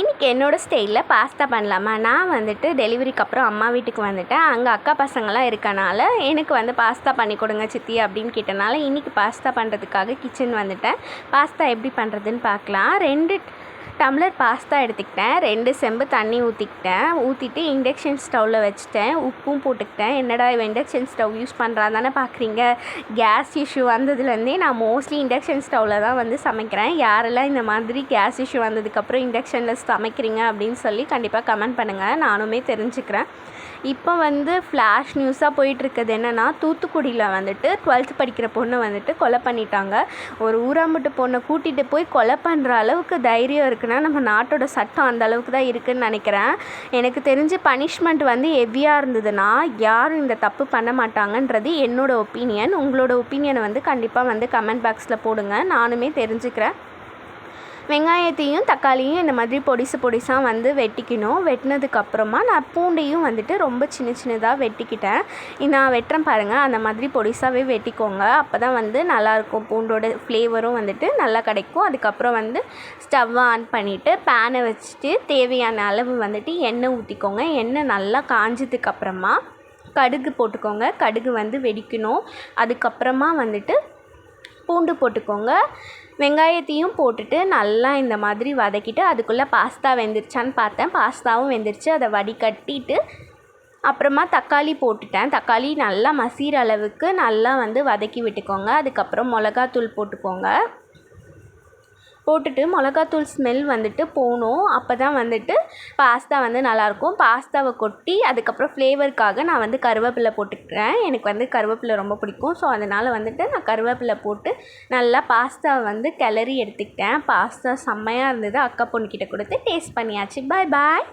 இன்றைக்கி என்னோடய ஸ்டைலில் பாஸ்தா பண்ணலாமா. நான் வந்துட்டு டெலிவரிக்கு அப்புறம் அம்மா வீட்டுக்கு வந்துட்டேன். அங்கே அக்கா பசங்களாம் இருக்கனால எனக்கு வந்து பாஸ்தா பண்ணி கொடுங்க சித்தி அப்படின்னு கேட்டனால இன்றைக்கி பாஸ்தா பண்ணுறதுக்காக கிச்சன் வந்துட்டேன். பாஸ்தா எப்படி பண்ணுறதுன்னு பார்க்கலாம். 2 டம்ளர் பாஸ்தா எடுத்துக்கிட்டேன். 2 செம்பு தண்ணி ஊற்றிட்டு இண்டக்ஷன் ஸ்டவ்வில் வச்சுட்டேன். உப்பும் போட்டுக்கிட்டேன். என்னடா இவன் இண்டக்ஷன் ஸ்டவ் யூஸ் பண்ணுறா தானே பார்க்குறீங்க. கேஸ் இஷ்யூ வந்ததுலேருந்தே நான் மோஸ்ட்லி இண்டக்ஷன் ஸ்டவ்வில் தான் வந்து சமைக்கிறேன். யாரெல்லாம் இந்த மாதிரி கேஸ் இஷ்யூ வந்ததுக்கப்புறம் இண்டக்ஷனில் சமைக்கிறீங்க அப்படின்னு சொல்லி கண்டிப்பாக கமெண்ட் பண்ணுங்கள், நானுமே தெரிஞ்சுக்கிறேன். இப்போ வந்து ஃப்ளாஷ் நியூஸாக போயிட்டுருக்குது என்னென்னா, தூத்துக்குடியில் வந்துட்டு 12th படிக்கிற பொண்ணை வந்துட்டு கொலை பண்ணிட்டாங்க. ஒரு ஊராம்பட்டு பொண்ணை கூட்டிகிட்டு போய் கொலை பண்ணுற அளவுக்கு தைரியம் இருக்குன்னா நம்ம நாட்டோட சட்டம் அந்த அளவுக்கு தான் இருக்குதுன்னு நினைக்கிறேன். எனக்கு தெரிஞ்சு பனிஷ்மெண்ட் வந்து ஹெவியாக இருந்ததுன்னா யாரும் இந்த தப்பு பண்ண மாட்டாங்கன்றது என்னோடய ஒப்பீனியன். உங்களோட ஒப்பீனியனை வந்து கண்டிப்பாக வந்து கமெண்ட் பாக்ஸில் போடுங்க, நானுமே தெரிஞ்சுக்கிறேன். வெங்காயத்தையும் தக்காளியும் இந்த மாதிரி பொடிசாக வந்து வெட்டிக்கணும். வெட்டினதுக்கப்புறமா நான் பூண்டையும் வந்துட்டு ரொம்ப சின்னதாக வெட்டிக்கிட்டேன். நான் வெட்டுறேன் பாருங்கள், அந்த மாதிரி பொடிசாகவே வெட்டிக்கோங்க. அப்போ தான் வந்து நல்லாயிருக்கும், பூண்டோட ஃப்ளேவரும் வந்துட்டு நல்லா கிடைக்கும். அதுக்கப்புறம் வந்து ஸ்டவ்வை ஆன் பண்ணிவிட்டு பேனை வச்சுட்டு தேவையான அளவு வந்துட்டு எண்ணெய் ஊற்றிக்கோங்க. எண்ணெய் நல்லா காஞ்சதுக்கப்புறமா கடுகு போட்டுக்கோங்க. கடுகு வந்து வெடிக்கணும். அதுக்கப்புறமா வந்துட்டு பூண்டு போட்டுக்கோங்க. வெங்காயத்தையும் போட்டுட்டு நல்லா இந்த மாதிரி வதக்கிட்டு அதுக்குள்ளே பாஸ்தா வெந்துருச்சான்னு பார்த்தேன். பாஸ்தாவும் வெந்துருச்சு. அதை வடிகட்டிட்டு அப்புறமா தக்காளி போட்டுட்டேன். தக்காளி நல்லா மசிகிற அளவுக்கு நல்லா வந்து வதக்கி விட்டுக்கோங்க. அதுக்கப்புறம் மிளகாத்தூள் போட்டுட்டு மிளகாத்தூள் ஸ்மெல் வந்துட்டு போகணும். அப்போ தான் வந்துட்டு பாஸ்தா வந்து நல்லாயிருக்கும். பாஸ்தாவை கொட்டி அதுக்கப்புறம் ஃப்ளேவருக்காக நான் வந்து கருவேப்பிலை போட்டுக்கிறேன். எனக்கு வந்து கருவேப்பிலை ரொம்ப பிடிக்கும். ஸோ அதனால் வந்துட்டு நான் கருவேப்பிலை போட்டு நல்லா பாஸ்தாவை வந்து கிளறி எடுத்துக்கிட்டேன். பாஸ்தா செம்மையாக இருந்தது. அக்கா பொண்ணுக்கிட்ட கொடுத்து டேஸ்ட் பண்ணியாச்சு. பாய்.